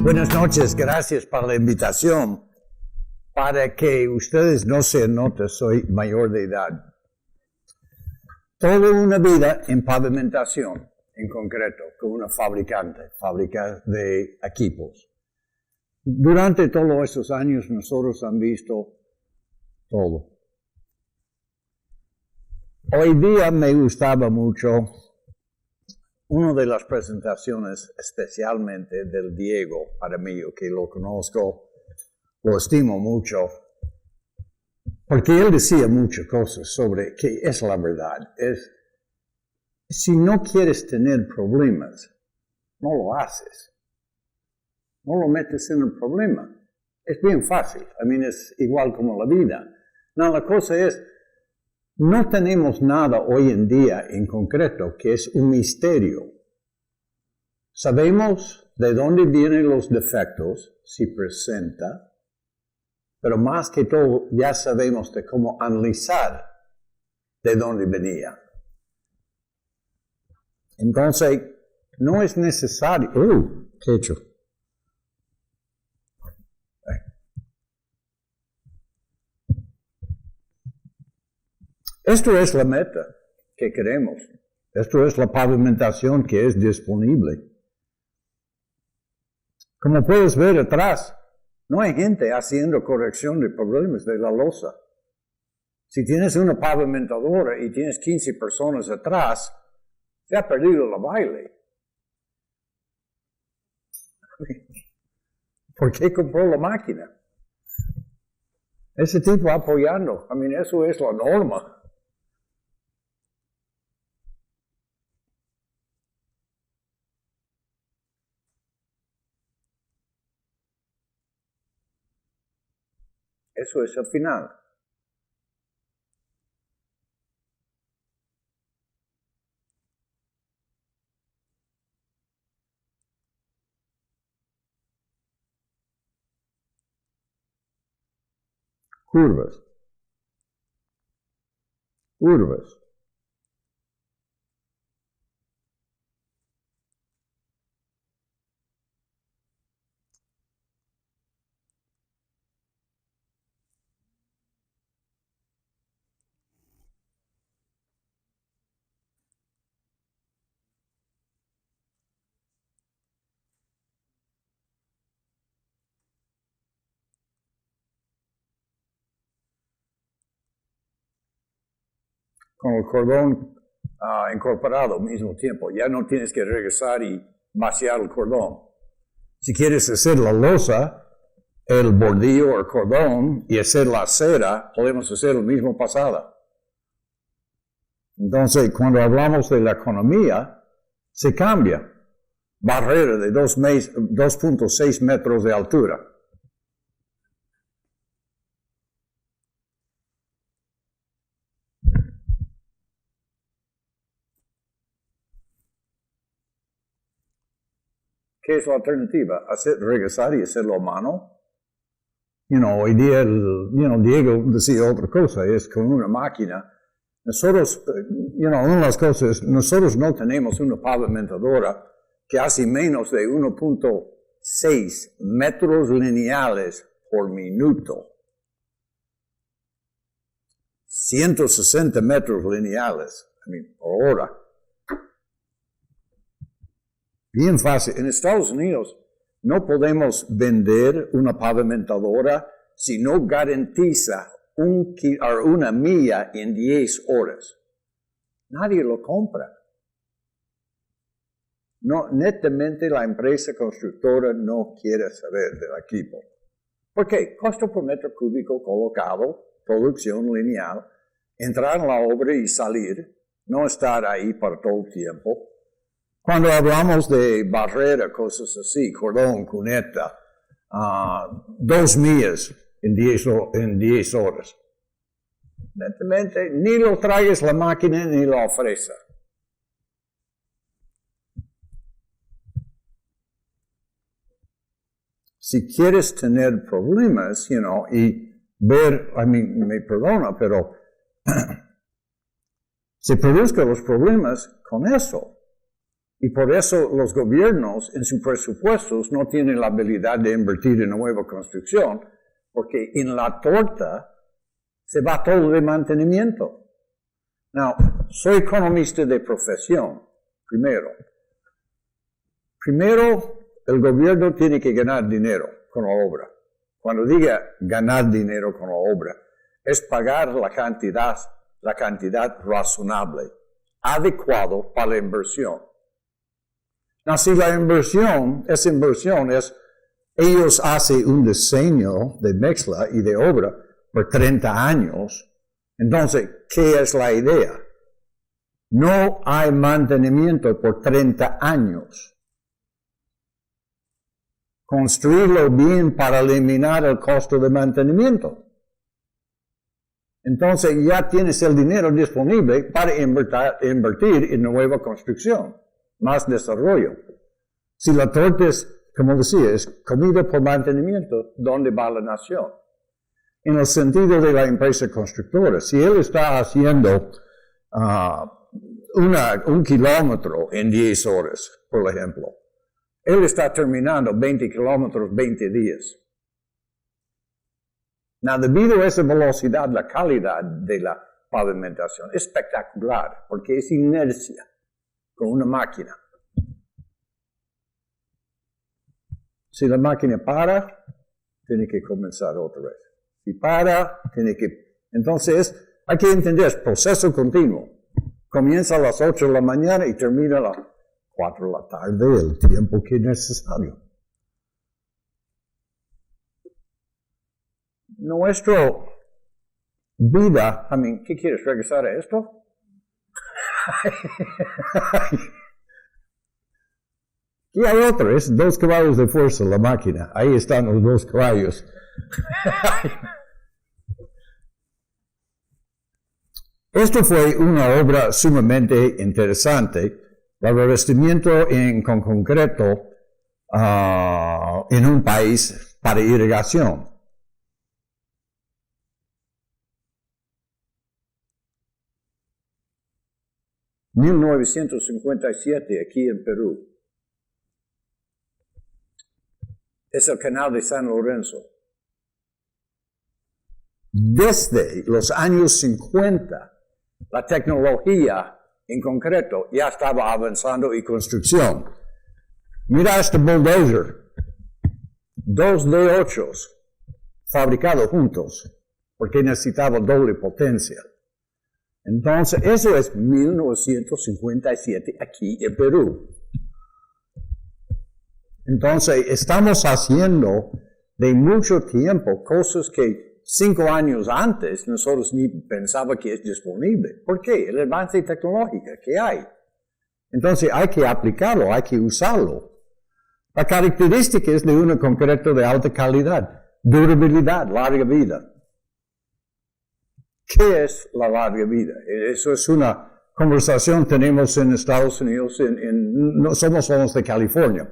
Buenas noches, gracias por la invitación. Para que ustedes no se noten, soy mayor de edad. Toda una vida en pavimentación, en concreto, con una fábrica de equipos. Durante todos esos años nosotros hemos visto todo. Hoy día me gustaba mucho una de las presentaciones, especialmente del Diego, para mí, que lo conozco, lo estimo mucho, porque él decía muchas cosas sobre qué es la verdad. Si no quieres tener problemas, no lo haces. No lo metes en el problema. Es bien fácil. Es igual como la vida. No, la cosa es, no tenemos nada hoy en día en concreto que es un misterio. Sabemos de dónde vienen los defectos, si presenta, pero más que todo ya sabemos de cómo analizar de dónde venía. Entonces, no es necesario. ¿Qué he hecho? Esto es la meta que queremos. Esto es la pavimentación que es disponible. Como puedes ver atrás, no hay gente haciendo corrección de problemas de la losa. Si tienes una pavimentadora y tienes 15 personas atrás, se ha perdido el baile. ¿Por qué compró la máquina? Ese tipo apoyando. Eso es la norma. Eso es el final. Curvas. Con el cordón incorporado al mismo tiempo. Ya no tienes que regresar y vaciar el cordón. Si quieres hacer la losa, el bordillo o el cordón y hacer la cera, podemos hacer el mismo pasada. Entonces, cuando hablamos de la economía, se cambia. Barrera de 2.6 metros de altura. ¿Qué es la alternativa? Regresar y hacerlo a mano. Hoy día, Diego decía otra cosa, es con una máquina. Nosotros, una de las cosas, nosotros no tenemos una pavimentadora que hace menos de 1.6 metros lineales por minuto. 160 metros lineales, por hora. Bien fácil. En Estados Unidos no podemos vender una pavimentadora si no garantiza una milla en 10 horas. Nadie lo compra. No, netamente la empresa constructora no quiere saber del equipo. ¿Por qué? Costo por metro cúbico colocado, producción lineal, entrar en la obra y salir, no estar ahí por todo el tiempo. Cuando hablamos de barrera, cosas así, cordón, cuneta, 2 millas en 10 horas. Netamente, ni lo traigas la máquina ni lo ofrece. Si quieres tener problemas, y ver, me perdona, pero se produzcan los problemas con eso. Y por eso los gobiernos en sus presupuestos no tienen la habilidad de invertir en nueva construcción, porque en la torta se va todo de mantenimiento. Now, soy economista de profesión, primero. Primero, el gobierno tiene que ganar dinero con la obra. Cuando diga ganar dinero con la obra, es pagar la cantidad razonable, adecuado para la inversión. Now, si la inversión es, ellos hacen un diseño de mezcla y de obra por 30 años, entonces, ¿qué es la idea? No hay mantenimiento por 30 años. Construirlo bien para eliminar el costo de mantenimiento. Entonces ya tienes el dinero disponible para invertir en nueva construcción, más desarrollo. Si la torta es, como decía, es comida por mantenimiento, ¿dónde va la nación? En el sentido de la empresa constructora, si él está haciendo un kilómetro en 10 horas, por ejemplo, él está terminando 20 kilómetros 20 días. Now, debido a esa velocidad, la calidad de la pavimentación es espectacular, porque es inercia con una máquina. Si la máquina para, tiene que comenzar otra vez. Si para, tiene que... Entonces, hay que entender, es proceso continuo. Comienza a las 8 de la mañana y termina a las 4 de la tarde, el tiempo que es necesario. Nuestra vida, ¿qué quieres? ¿Regresar a esto? Y hay otro, es 2 caballos de fuerza la máquina. Ahí están los 2 caballos. Esto fue una obra sumamente interesante. El revestimiento con concreto en un país para irrigación. En 1957, aquí en Perú. Es el canal de San Lorenzo. Desde los años 50, la tecnología en concreto ya estaba avanzando en construcción. Mira este bulldozer, 2 D8 fabricados juntos, porque necesitaba doble potencia. Entonces, eso es 1957 aquí en Perú. Entonces, estamos haciendo de mucho tiempo cosas que 5 años antes nosotros ni pensábamos que es disponible. ¿Por qué? El avance tecnológico que hay. Entonces, hay que aplicarlo, hay que usarlo. La característica es de un concreto de alta calidad, durabilidad, larga vida. ¿Qué es la larga vida? Eso es una conversación que tenemos en Estados Unidos, no somos de California.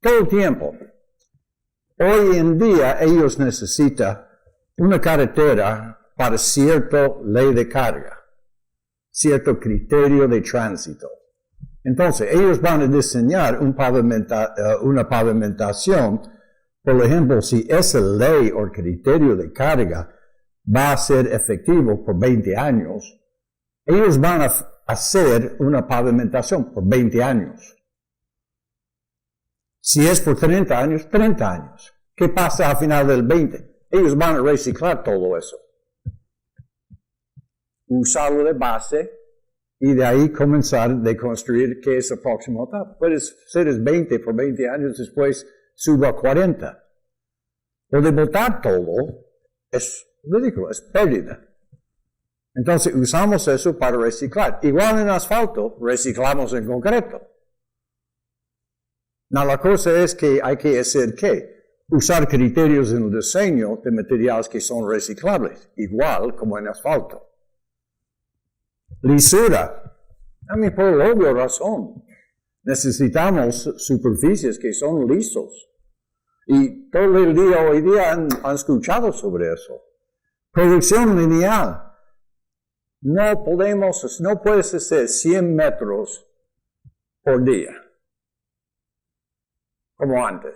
Todo el tiempo. Hoy en día ellos necesitan una carretera para cierta ley de carga, cierto criterio de tránsito. Entonces, ellos van a diseñar una pavimentación, por ejemplo, si esa ley o criterio de carga va a ser efectivo por 20 años, ellos van a hacer una pavimentación por 20 años. Si es por 30 años, 30 años. ¿Qué pasa al final del 20? Ellos van a reciclar todo eso. Usarlo de base y de ahí comenzar a construir qué es el próximo etapa. Puede ser 20 por 20 años, después suba a 40. Lo de botar todo es ridículo, es pérdida. Entonces usamos eso para reciclar. Igual en asfalto, reciclamos en concreto. No, la cosa es que hay que hacer ¿qué? Usar criterios en el diseño de materiales que son reciclables, igual como en asfalto. Lisura. Por la obvia razón. Necesitamos superficies que son lisos. Y todo el día hoy día han escuchado sobre eso. Producción lineal. No puedes hacer 100 metros por día, como antes.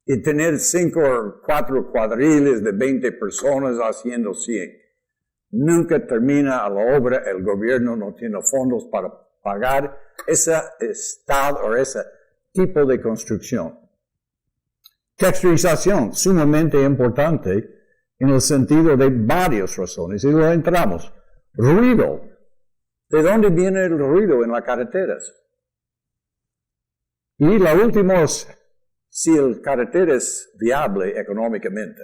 Y tener 5 o 4 cuadriles de 20 personas haciendo 100. Nunca termina la obra, el gobierno no tiene fondos para pagar ese estado o ese tipo de construcción. Texturización, sumamente importante en el sentido de varias razones, y lo entramos. Ruido. ¿De dónde viene el ruido en las carreteras? Y la última es si el carretera es viable económicamente.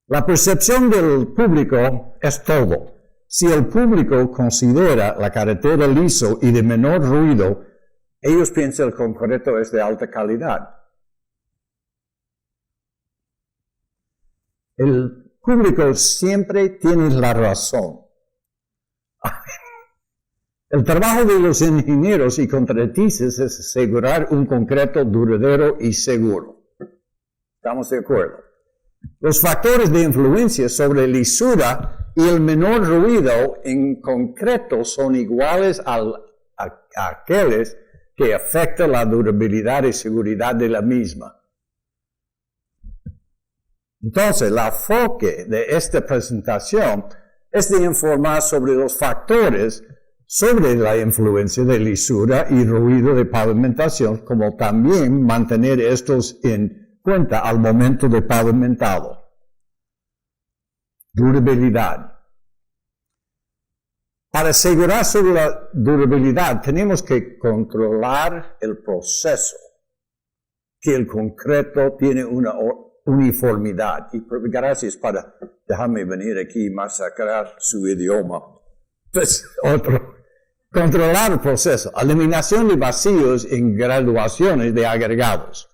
La percepción del público es todo. Si el público considera la carretera liso y de menor ruido, ellos piensan que el concreto es de alta calidad. El público siempre tiene la razón. El trabajo de los ingenieros y contratistas es asegurar un concreto duradero y seguro. ¿Estamos de acuerdo? Los factores de influencia sobre lisura y el menor ruido en concreto son iguales a aquellos que afectan la durabilidad y seguridad de la misma. Entonces, el enfoque de esta presentación es de informar sobre los factores sobre la influencia de lisura y ruido de pavimentación, como también mantener estos en cuenta al momento de pavimentado. Durabilidad. Para asegurar sobre la durabilidad, tenemos que controlar el proceso, que el concreto tiene una uniformidad. Y gracias por dejarme venir aquí y masacrar su idioma. Pues otro. Controlar el proceso. Eliminación de vacíos en graduaciones de agregados.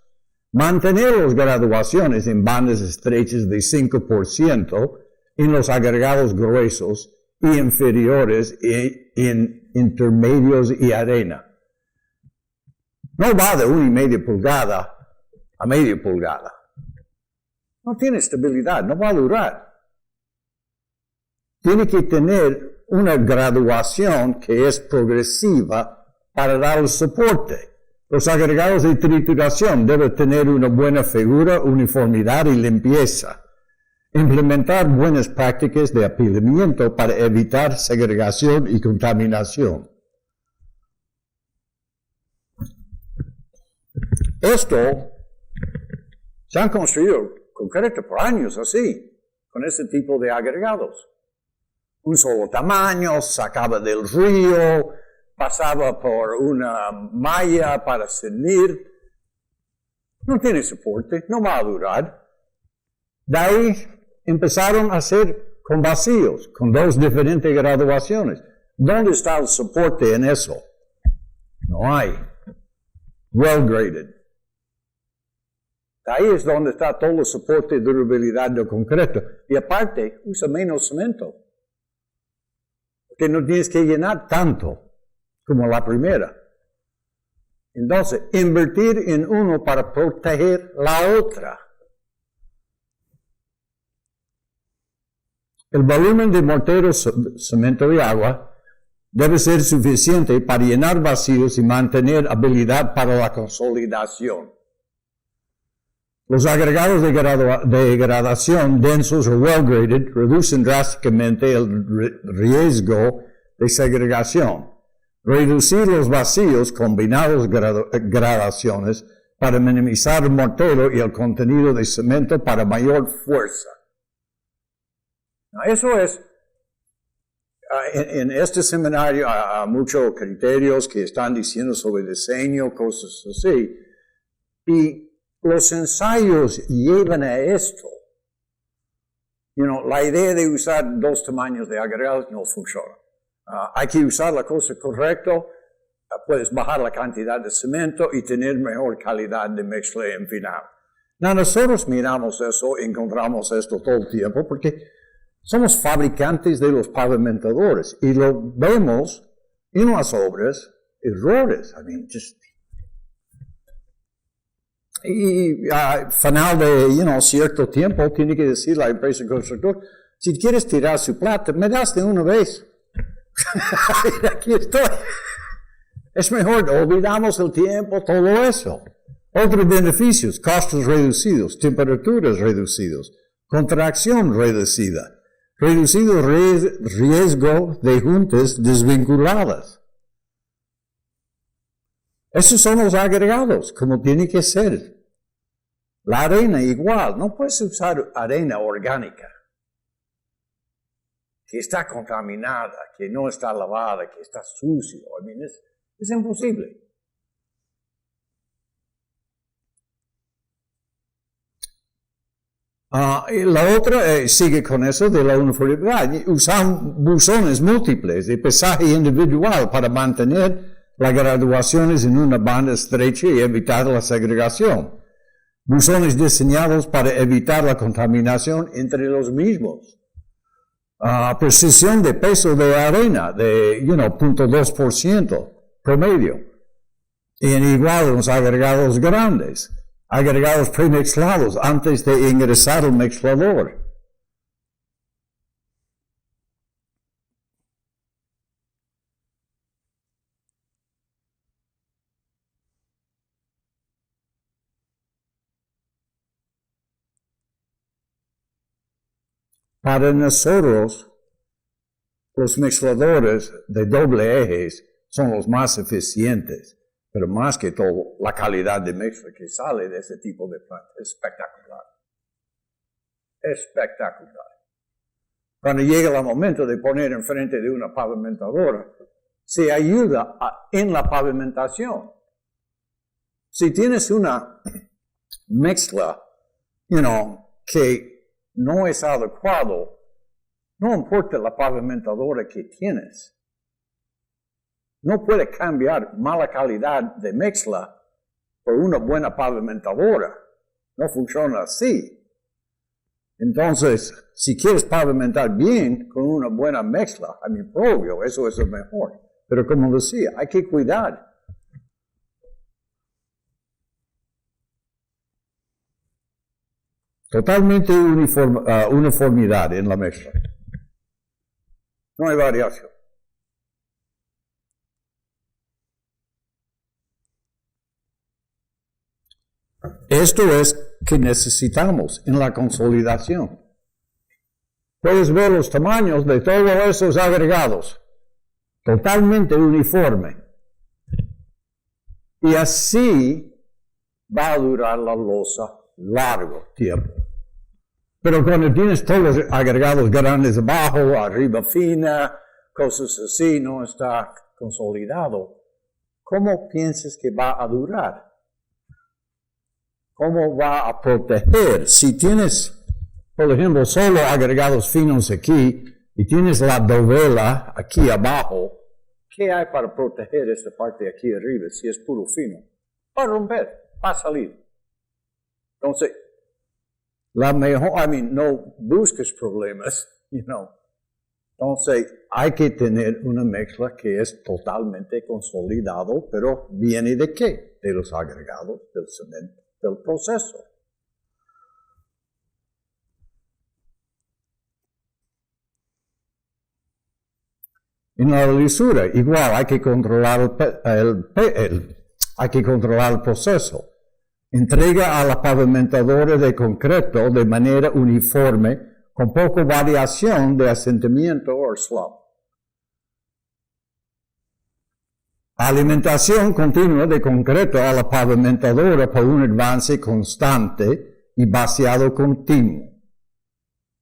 Mantener las graduaciones en bandas estrechas de 5% en los agregados gruesos y inferiores en intermedios y arena. No va de 1,5 pulgada a media pulgada. No tiene estabilidad, no va a durar. Tiene que tener una graduación que es progresiva para dar el soporte. Los agregados de trituración deben tener una buena figura, uniformidad y limpieza. Implementar buenas prácticas de apilamiento para evitar segregación y contaminación. Esto se han construido concreto por años así, con este tipo de agregados. Un solo tamaño, sacaba del río, pasaba por una malla para cernir. No tiene soporte, no va a durar. De ahí empezaron a hacer con vacíos, con 2 diferentes graduaciones. ¿Dónde está el soporte en eso? No hay. Well graded. Ahí es donde está todo el soporte y durabilidad del concreto. Y aparte, usa menos cemento. Porque no tienes que llenar tanto como la primera. Entonces, invertir en uno para proteger la otra. El volumen de mortero, cemento y agua debe ser suficiente para llenar vacíos y mantener habilidad para la consolidación. Los agregados de gradación densos o well-graded reducen drásticamente el riesgo de segregación. Reducir los vacíos combinados gradaciones para minimizar el mortero y el contenido de cemento para mayor fuerza. Eso es, en este seminario hay muchos criterios que están diciendo sobre diseño, cosas así, y los ensayos llevan a esto. La idea de usar 2 tamaños de agregados no funciona. Hay que usar la cosa correcta, puedes bajar la cantidad de cemento y tener mejor calidad de mezcla en final. Nosotros miramos eso, encontramos esto todo el tiempo, porque somos fabricantes de los pavimentadores y lo vemos en las obras, errores. Y al final de cierto tiempo tiene que decir la empresa constructora, si quieres tirar su plata, me das de una vez. Aquí estoy. Es mejor, olvidamos el tiempo, todo eso. Otros beneficios, costos reducidos, temperaturas reducidos, contracción reducida, reducido riesgo de juntas desvinculadas. Esos son los agregados, como tiene que ser. La arena igual, no puedes usar arena orgánica, que está contaminada, que no está lavada, que está sucio. Es imposible. Y la otra sigue con eso de la uniformidad. Usan buzones múltiples de pesaje individual para mantener las graduaciones en una banda estrecha y evitar la segregación. Buzones diseñados para evitar la contaminación entre los mismos. Precisión de peso de arena de, 0.2% promedio. Y en igual los agregados grandes. Agregados premezclados antes de ingresar al mezclador. Para nosotros, los mezcladores de doble ejes son los más eficientes. Pero más que todo, la calidad de mezcla que sale de ese tipo de planta es espectacular. Espectacular. Cuando llega el momento de poner enfrente de una pavimentadora, se ayuda en la pavimentación. Si tienes una mezcla, que no es adecuado, no importa la pavimentadora que tienes. No puede cambiar mala calidad de mezcla por una buena pavimentadora. No funciona así. Entonces, si quieres pavimentar bien con una buena mezcla, obvio, eso es lo mejor. Pero como decía, hay que cuidar. Totalmente uniformidad en la mezcla. No hay variación. Esto es que necesitamos en la consolidación. Puedes ver los tamaños de todos esos agregados, totalmente uniforme. Y así va a durar la losa largo tiempo. Pero cuando tienes todos los agregados grandes abajo, arriba fina, cosas así, no está consolidado, ¿cómo piensas que va a durar? ¿Cómo va a proteger? Si tienes, por ejemplo, solo agregados finos aquí y tienes la dovela aquí abajo, ¿qué hay para proteger esta parte de aquí arriba si es puro fino? Va a romper, va a salir. Entonces, la mejor, no busques problemas, Entonces, hay que tener una mezcla que es totalmente consolidado, pero ¿viene de qué? De los agregados del cemento. Del proceso. En la lisura, igual hay que controlar hay que controlar el proceso. Entrega a la pavimentadora de concreto de manera uniforme, con poca variación de asentamiento o slope. Alimentación continua de concreto a la pavimentadora por un avance constante y vaciado continuo.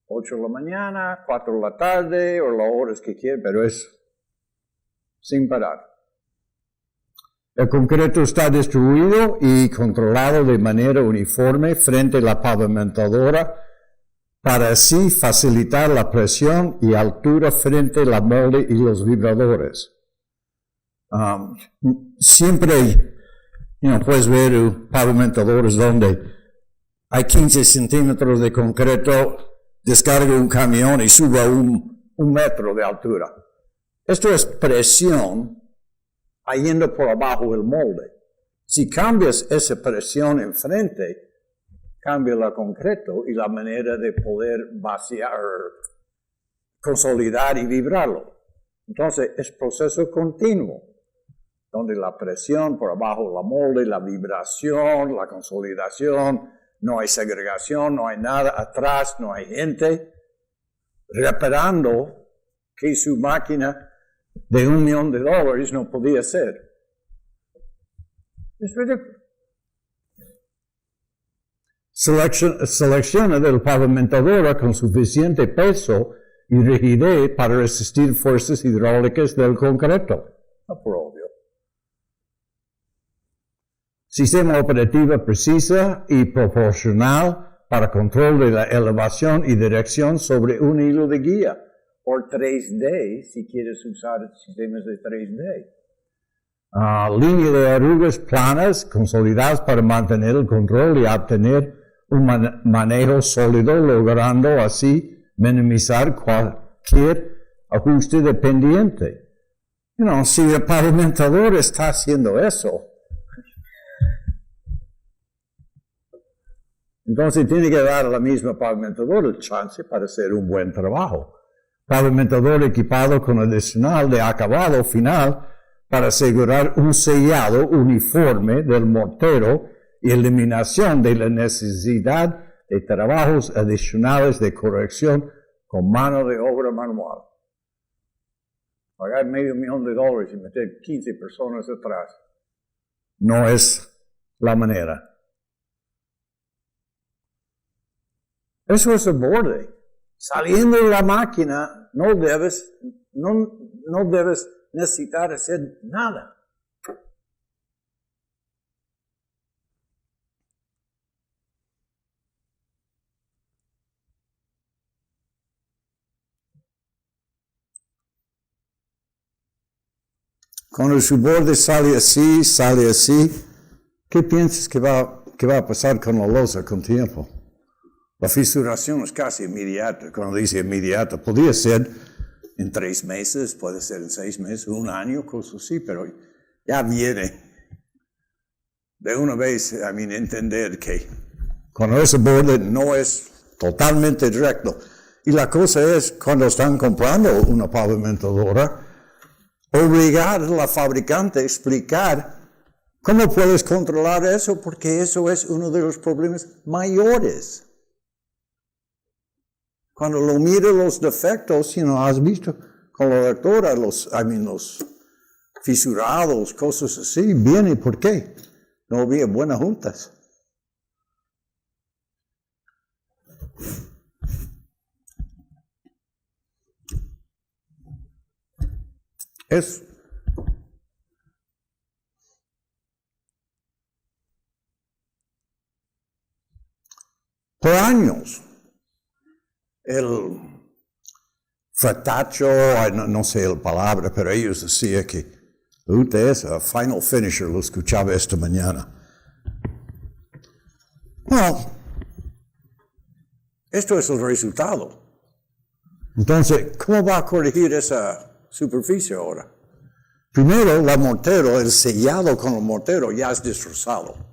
8 de la mañana, 4 de la tarde, o las horas que quieran, pero es sin parar. El concreto está distribuido y controlado de manera uniforme frente a la pavimentadora para así facilitar la presión y altura frente a la molde y los vibradores. Siempre, puedes ver pavimentadores donde hay 15 centímetros de concreto, descarga un camión y sube a un metro de altura. Esto es presión yendo por abajo del molde. Si cambias esa presión enfrente, cambia el concreto y la manera de poder vaciar, consolidar y vibrarlo. Entonces, es proceso continuo. donde la presión por abajo la molde, la vibración, la consolidación, no hay segregación, no hay nada atrás, no hay gente, reparando que su máquina de $1 millón no podía hacer. Es ridículo. Selecciona del pavimentador con suficiente peso y rigidez para resistir fuerzas hidráulicas del concreto. No, por obvio. Sistema operativo precisa y proporcional para control de la elevación y dirección sobre un hilo de guía. O 3D, si quieres usar sistemas de 3D. Línea de arrugas planas, consolidadas para mantener el control y obtener un manejo sólido, logrando así minimizar cualquier ajuste dependiente. Si el pavimentador está haciendo eso, entonces tiene que dar a la misma pavimentador el chance para hacer un buen trabajo. Pavimentador equipado con adicional de acabado final para asegurar un sellado uniforme del mortero y eliminación de la necesidad de trabajos adicionales de corrección con mano de obra manual. Pagar $500,000 y meter 15 personas atrás no es la manera. Eso es el borde. Saliendo de la máquina, no debes necesitar hacer nada. Cuando su borde sale así, ¿qué piensas que va a pasar con la losa con tiempo? La fisuración es casi inmediata. Cuando dice inmediata, podría ser en 3 meses, puede ser en 6 meses, 1 año, cosas así, pero ya viene. De una vez, entender que cuando ese borde no es totalmente recto. Y la cosa es, cuando están comprando una pavimentadora, obligar a la fabricante a explicar cómo puedes controlar eso, porque eso es uno de los problemas mayores. Cuando lo mira los defectos, has visto con la doctora los fisurados, cosas así, viene, ¿por qué? No había buenas juntas. Es por años. El fratacho, no sé la palabra, pero ellos decían que UTS, Final Finisher, lo escuchaba esta mañana. Bueno, esto es el resultado. Entonces, ¿cómo va a corregir esa superficie ahora? Primero, el sellado con el mortero ya es destrozado.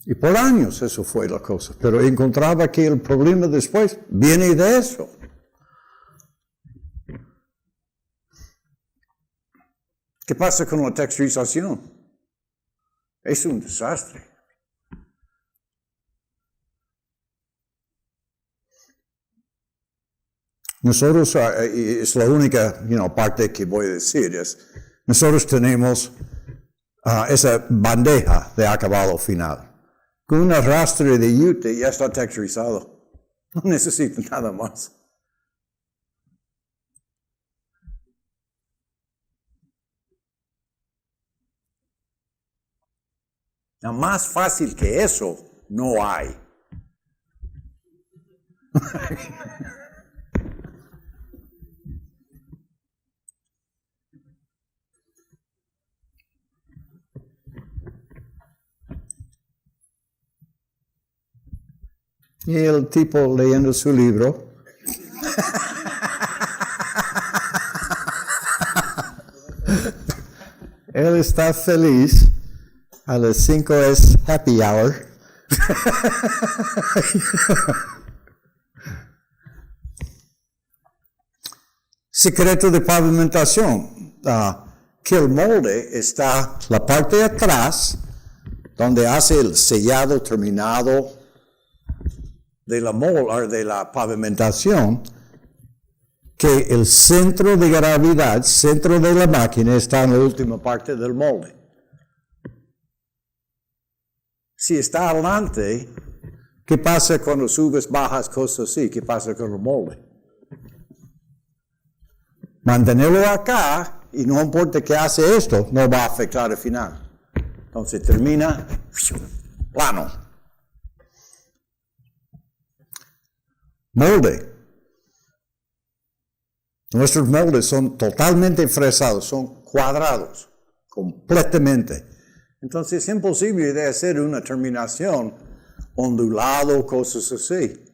Y por años eso fue la cosa. Pero encontraba que el problema después viene de eso. ¿Qué pasa con la texturización? Es un desastre. Nosotros, es la única parte que voy a decir, nosotros tenemos esa bandeja de acabado final. Con un arrastre de yute ya está texturizado. No necesita nada más. Más fácil que eso no hay. Y el tipo leyendo su libro. Él está feliz. A las 5 es happy hour. secreto de pavimentación, que el molde está la parte de atrás, donde hace el sellado terminado de la pavimentación, que el centro de gravedad, centro de la máquina, está en la última parte del molde. Si está adelante, ¿qué pasa cuando subes, bajas, cosas así? ¿Qué pasa con el molde? Mantenerlo acá, y no importa qué hace esto, no va a afectar al final. Entonces termina plano. Molde. Nuestros moldes son totalmente fresados, son cuadrados, completamente. Entonces es imposible de hacer una terminación ondulado, cosas así.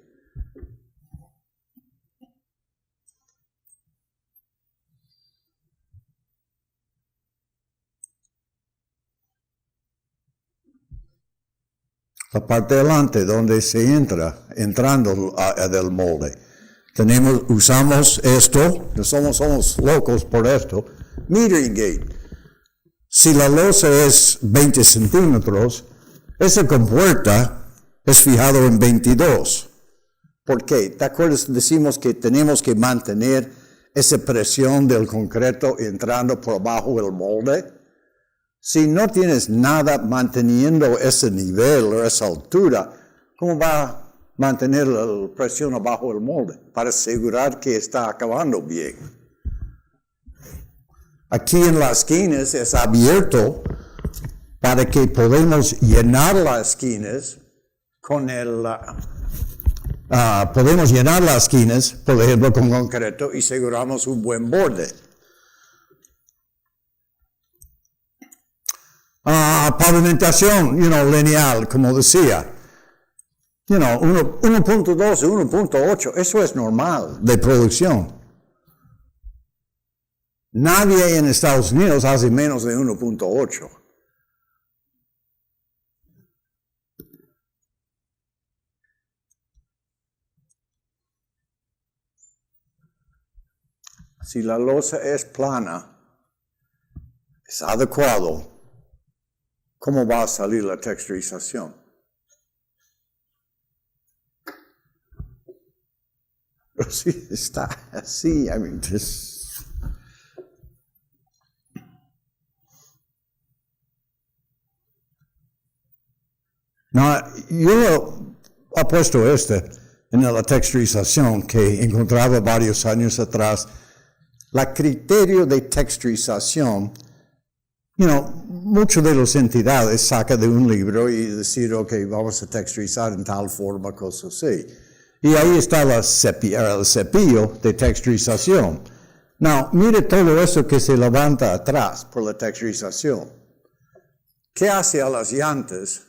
La parte delante donde se entrando del molde. Usamos esto, somos locos por esto, metering gate. Si la losa es 20 centímetros, esa compuerta es fijado en 22. ¿Por qué? ¿Te acuerdas? Decimos que tenemos que mantener esa presión del concreto entrando por abajo del molde. Si no tienes nada manteniendo ese nivel o esa altura, ¿cómo va a mantener la presión abajo del molde? Para asegurar que está acabando bien. Aquí en las esquinas es abierto para que podamos llenar las esquinas con podemos llenar las esquinas, por ejemplo, con concreto y aseguramos un buen borde. Pavimentación, lineal, como decía. 1.2 y 1.8, eso es normal de producción. Nadie en Estados Unidos hace menos de 1.8. Si la losa es plana, es adecuado, ¿cómo va a salir la texturización? Pero si está así, No, yo he puesto en la texturización que encontraba varios años atrás. La criterio de texturización, muchas de las entidades sacan de un libro y decir, ok, vamos a texturizar en tal forma, cosas así. Y ahí está el cepillo de texturización. Now, mire todo eso que se levanta atrás por la texturización. ¿Qué hace a las llantas,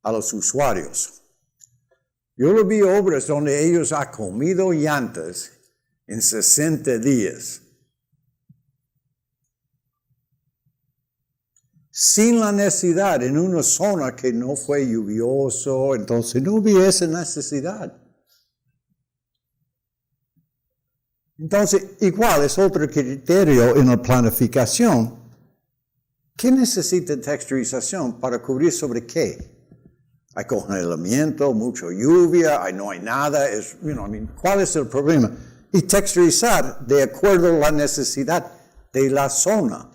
a los usuarios? Yo lo vi obras donde ellos han comido llantas en 60 días. Sin la necesidad, en una zona que no fue lluvioso, entonces no había esa necesidad. Entonces, igual es otro criterio en la planificación. ¿Qué necesita texturización para cubrir sobre qué? Hay congelamiento, mucha lluvia, no hay nada. ¿Cuál es el problema? Y texturizar de acuerdo a la necesidad de la zona.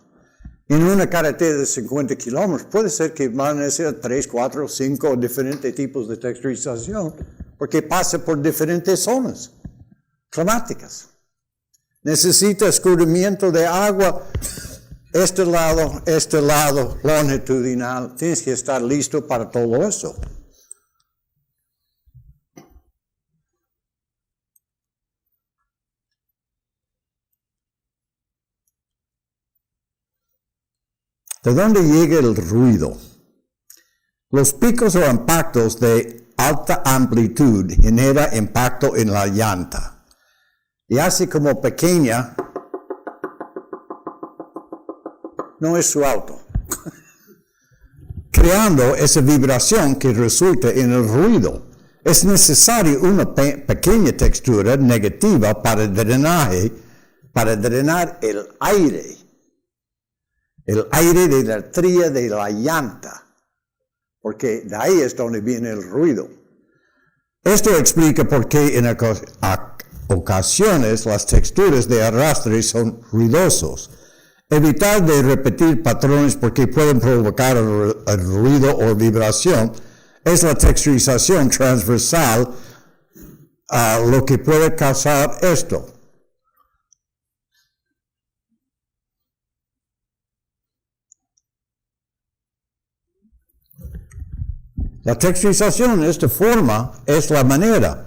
En una carretera de 50 kilómetros puede ser que van a ser 3, 4, 5 diferentes tipos de texturización porque pasa por diferentes zonas climáticas. Necesita escurrimiento de agua, este lado, longitudinal. Tienes que estar listo para todo eso. ¿De dónde llega el ruido? Los picos o impactos de alta amplitud generan impacto en la llanta. Y así como pequeña, no es su auto. Creando esa vibración que resulta en el ruido. Es necesaria una pequeña textura negativa para el drenaje para drenar el aire de la tría de la llanta, porque de ahí es donde viene el ruido. Esto explica por qué en ocasiones las texturas de arrastre son ruidosos. Evitar de repetir patrones porque pueden provocar el ruido o vibración es la texturización transversal lo que puede causar esto. La texturización de esta forma es la manera.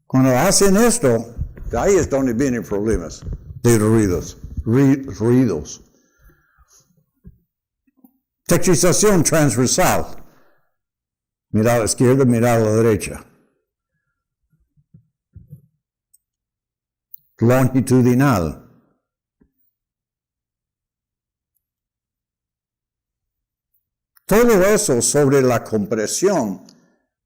Cuando hacen esto, ahí es donde vienen problemas de ruidos. Texturización transversal. Mirar a la izquierda, mirar a la derecha. Longitudinal. Todo eso sobre la compresión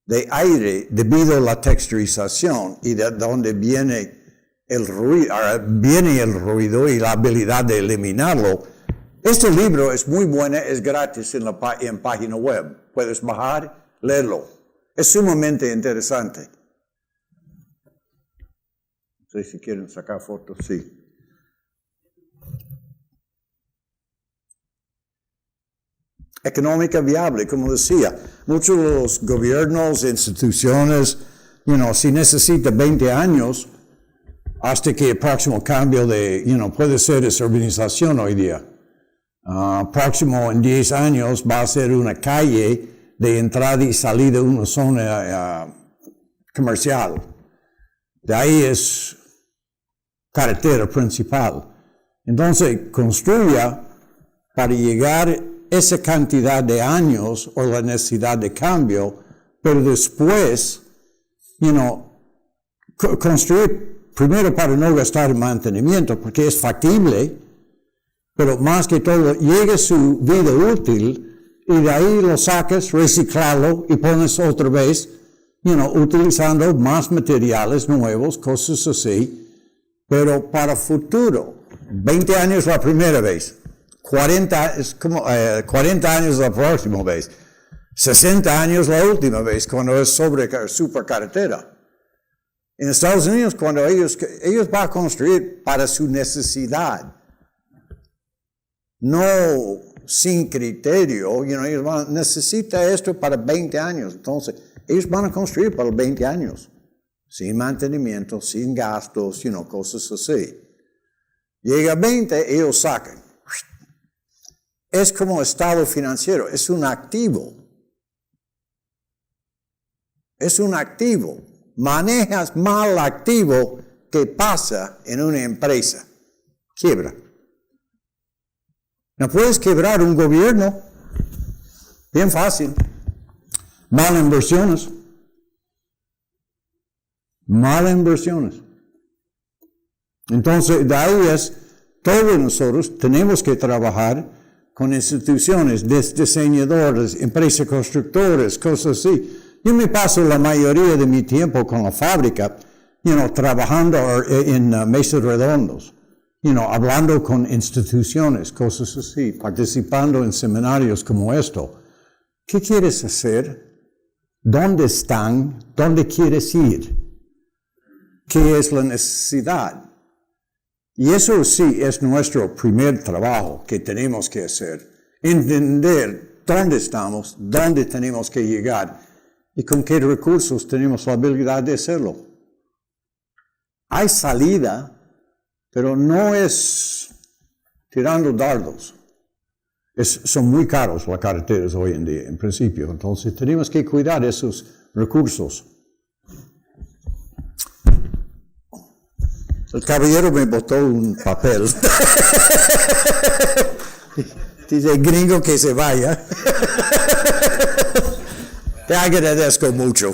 de aire debido a la texturización y de donde viene el ruido y la habilidad de eliminarlo. Este libro es muy bueno, es gratis en página web. Puedes bajar, leerlo. Es sumamente interesante. No sé si quieren sacar fotos, sí. Económica viable, como decía, muchos de los gobiernos, instituciones, si necesita 20 años hasta que el próximo cambio puede ser esa urbanización hoy día. Próximo en 10 años va a ser una calle de entrada y salida de una zona comercial. De ahí es carretera principal. Entonces, construya para llegar esa cantidad de años o la necesidad de cambio, pero después, construir primero para no gastar en mantenimiento, porque es factible, pero más que todo, llega su vida útil y de ahí lo sacas, reciclarlo y pones otra vez, utilizando más materiales nuevos, cosas así, pero para futuro. 20 años la primera vez. 40 años la próxima vez, 60 años la última vez, cuando es sobre supercarretera. En Estados Unidos, cuando ellos van a construir para su necesidad, no sin criterio, ellos necesitan esto para 20 años, entonces ellos van a construir para 20 años, sin mantenimiento, sin gastos, cosas así. Llega 20, ellos sacan. Es como estado financiero, es un activo. Es un activo. Manejas mal el activo que pasa en una empresa. Quiebra. No puedes quebrar un gobierno. Bien fácil. Malas inversiones. Malas inversiones. Entonces, de ahí es, todos nosotros tenemos que trabajar con instituciones, diseñadores, empresas constructoras, cosas así. Yo me paso la mayoría de mi tiempo con la fábrica, trabajando en mesas redondos, hablando con instituciones, cosas así, participando en seminarios como esto. ¿Qué quieres hacer? ¿Dónde están? ¿Dónde quieres ir? ¿Qué es la necesidad? Y eso sí es nuestro primer trabajo que tenemos que hacer. Entender dónde estamos, dónde tenemos que llegar y con qué recursos tenemos la habilidad de hacerlo. Hay salida, pero no es tirando dardos. Son muy caros las carreteras hoy en día, en principio. Entonces tenemos que cuidar esos recursos. El caballero me botó un papel. Dice, gringo, que se vaya. Te agradezco mucho.